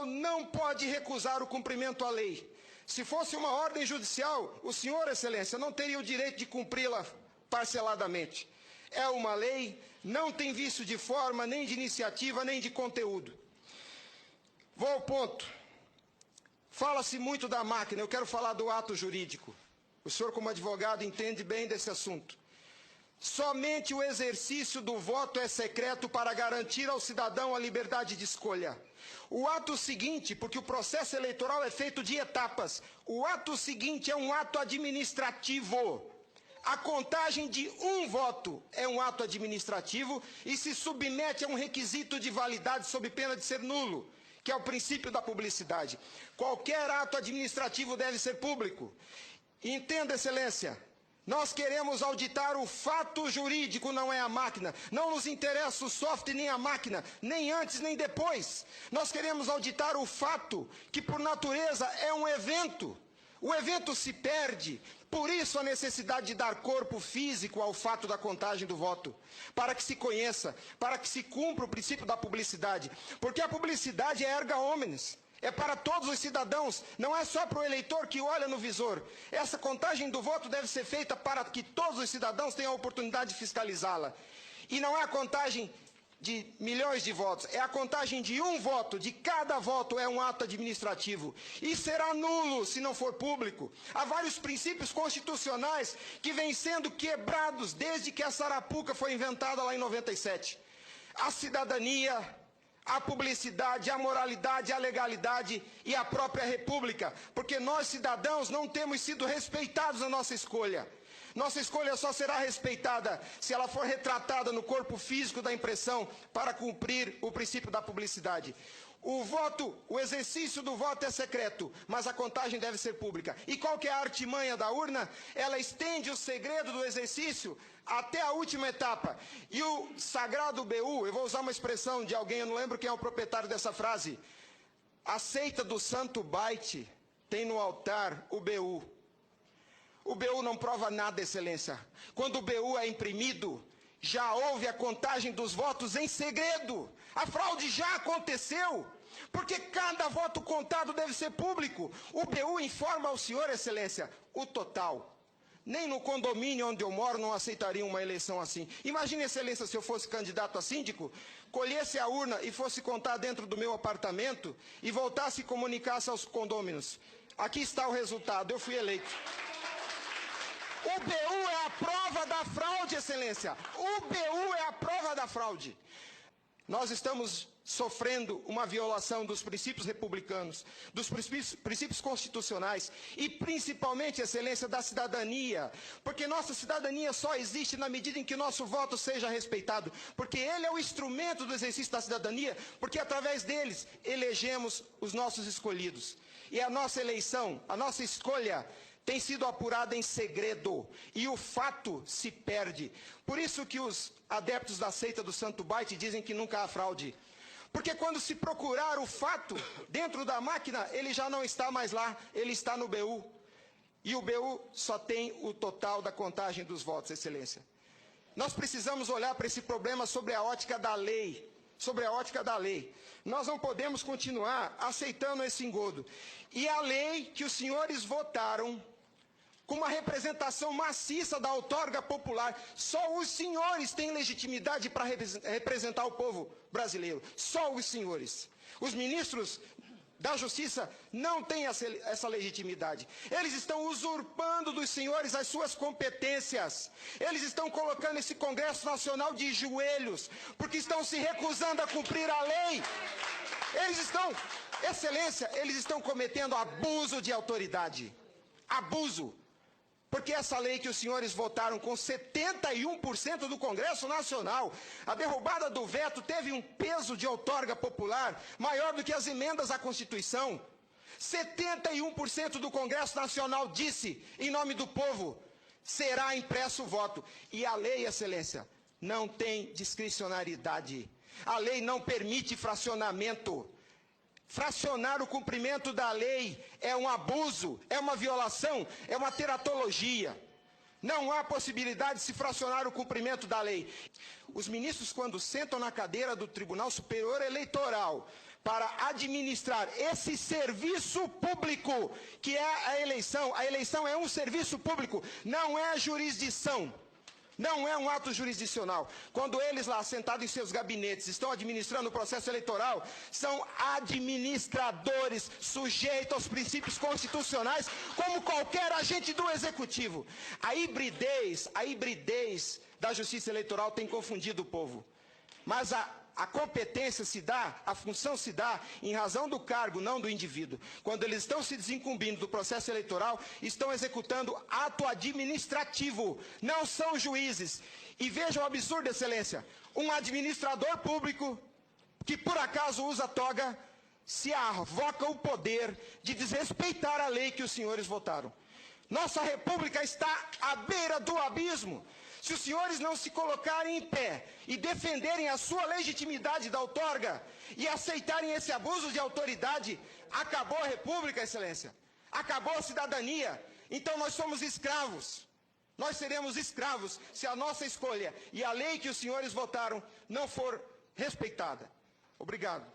não pode recusar o cumprimento à lei. Se fosse uma ordem judicial, o senhor, excelência, não teria o direito de cumpri-la parceladamente. É uma lei, não tem vício de forma, nem de iniciativa, nem de conteúdo. Vou ao ponto. Fala-se muito da máquina, eu quero falar do ato jurídico. O senhor, como advogado, entende bem desse assunto. Somente o exercício do voto é secreto para garantir ao cidadão a liberdade de escolha. O ato seguinte, porque o processo eleitoral é feito de etapas, o ato seguinte é um ato administrativo. A contagem de um voto é um ato administrativo e se submete a um requisito de validade sob pena de ser nulo, que é o princípio da publicidade. Qualquer ato administrativo deve ser público. Entenda, excelência, nós queremos auditar o fato jurídico, não é a máquina. Não nos interessa o software nem a máquina, nem antes nem depois. Nós queremos auditar o fato, que por natureza é um evento. O evento se perde, por isso a necessidade de dar corpo físico ao fato da contagem do voto, para que se conheça, para que se cumpra o princípio da publicidade, porque a publicidade é erga omnes, é para todos os cidadãos, não é só para o eleitor que olha no visor. Essa contagem do voto deve ser feita para que todos os cidadãos tenham a oportunidade de fiscalizá-la. E não é a contagem de milhões de votos, é a contagem de um voto, de cada voto é um ato administrativo. E será nulo se não for público. Há vários princípios constitucionais que vêm sendo quebrados desde que a Sarapuca foi inventada lá em 97. A cidadania, a publicidade, a moralidade, a legalidade e a própria república. Porque nós, cidadãos, não temos sido respeitados na nossa escolha. Nossa escolha só será respeitada se ela for retratada no corpo físico da impressão para cumprir o princípio da publicidade. O exercício do voto é secreto, mas a contagem deve ser pública. E qual que é a artimanha da urna? Ela estende o segredo do exercício até a última etapa. E o sagrado BU, eu vou usar uma expressão de alguém, eu não lembro quem é o proprietário dessa frase. A seita do santo byte tem no altar o BU. O BU não prova nada, excelência. Quando o BU é imprimido, já houve a contagem dos votos em segredo. A fraude já aconteceu. Porque cada voto contado deve ser público. O BU informa ao senhor, excelência, o total. Nem no condomínio onde eu moro não aceitaria uma eleição assim. Imagine, excelência, se eu fosse candidato a síndico, colhesse a urna e fosse contar dentro do meu apartamento e voltasse e comunicasse aos condôminos. Aqui está o resultado, eu fui eleito. O BU é a prova da fraude, excelência. O BU é a prova da fraude. Nós estamos sofrendo uma violação dos princípios republicanos, dos princípios constitucionais e principalmente, excelência, da cidadania. Porque nossa cidadania só existe na medida em que nosso voto seja respeitado. Porque ele é o instrumento do exercício da cidadania, porque através deles elegemos os nossos escolhidos. E a nossa eleição, a nossa escolha tem sido apurada em segredo e o fato se perde. Por isso que os adeptos da seita do Santo Byte dizem que nunca há fraude. Porque quando se procurar o fato dentro da máquina, ele já não está mais lá, ele está no BU. E o BU só tem o total da contagem dos votos, excelência. Nós precisamos olhar para esse problema sobre a ótica da lei. Sobre a ótica da lei. Nós não podemos continuar aceitando esse engodo. E a lei que os senhores votaram com uma representação maciça da outorga popular. Só os senhores têm legitimidade para representar o povo brasileiro. Só os senhores. Os ministros da Justiça não têm essa legitimidade. Eles estão usurpando dos senhores as suas competências. Eles estão colocando esse Congresso Nacional de joelhos, porque estão se recusando a cumprir a lei. Eles estão, excelência, eles estão cometendo abuso de autoridade. Abuso. Porque essa lei que os senhores votaram com 71% do Congresso Nacional, a derrubada do veto teve um peso de outorga popular maior do que as emendas à Constituição. 71% do Congresso Nacional disse, em nome do povo, será impresso o voto. E a lei, excelência, não tem discricionariedade. A lei não permite fracionamento. Fracionar o cumprimento da lei é um abuso, é uma violação, é uma teratologia. Não há possibilidade de se fracionar o cumprimento da lei. Os ministros, quando sentam na cadeira do Tribunal Superior Eleitoral para administrar esse serviço público que é a eleição. A eleição é um serviço público, não é jurisdição. Não é um ato jurisdicional. Quando eles lá, sentados em seus gabinetes, estão administrando o processo eleitoral, são administradores sujeitos aos princípios constitucionais, como qualquer agente do executivo. A hibridez da justiça eleitoral tem confundido o povo. Mas a competência se dá, a função se dá em razão do cargo, não do indivíduo. Quando eles estão se desincumbindo do processo eleitoral, estão executando ato administrativo, não são juízes. E vejam o absurdo, Excelência, um administrador público que por acaso usa toga, se arvoca o poder de desrespeitar a lei que os senhores votaram. Nossa república está à beira do abismo. Se os senhores não se colocarem em pé e defenderem a sua legitimidade da outorga e aceitarem esse abuso de autoridade, acabou a república, Excelência. Acabou a cidadania. Então nós somos escravos. Nós seremos escravos se a nossa escolha e a lei que os senhores votaram não for respeitada. Obrigado.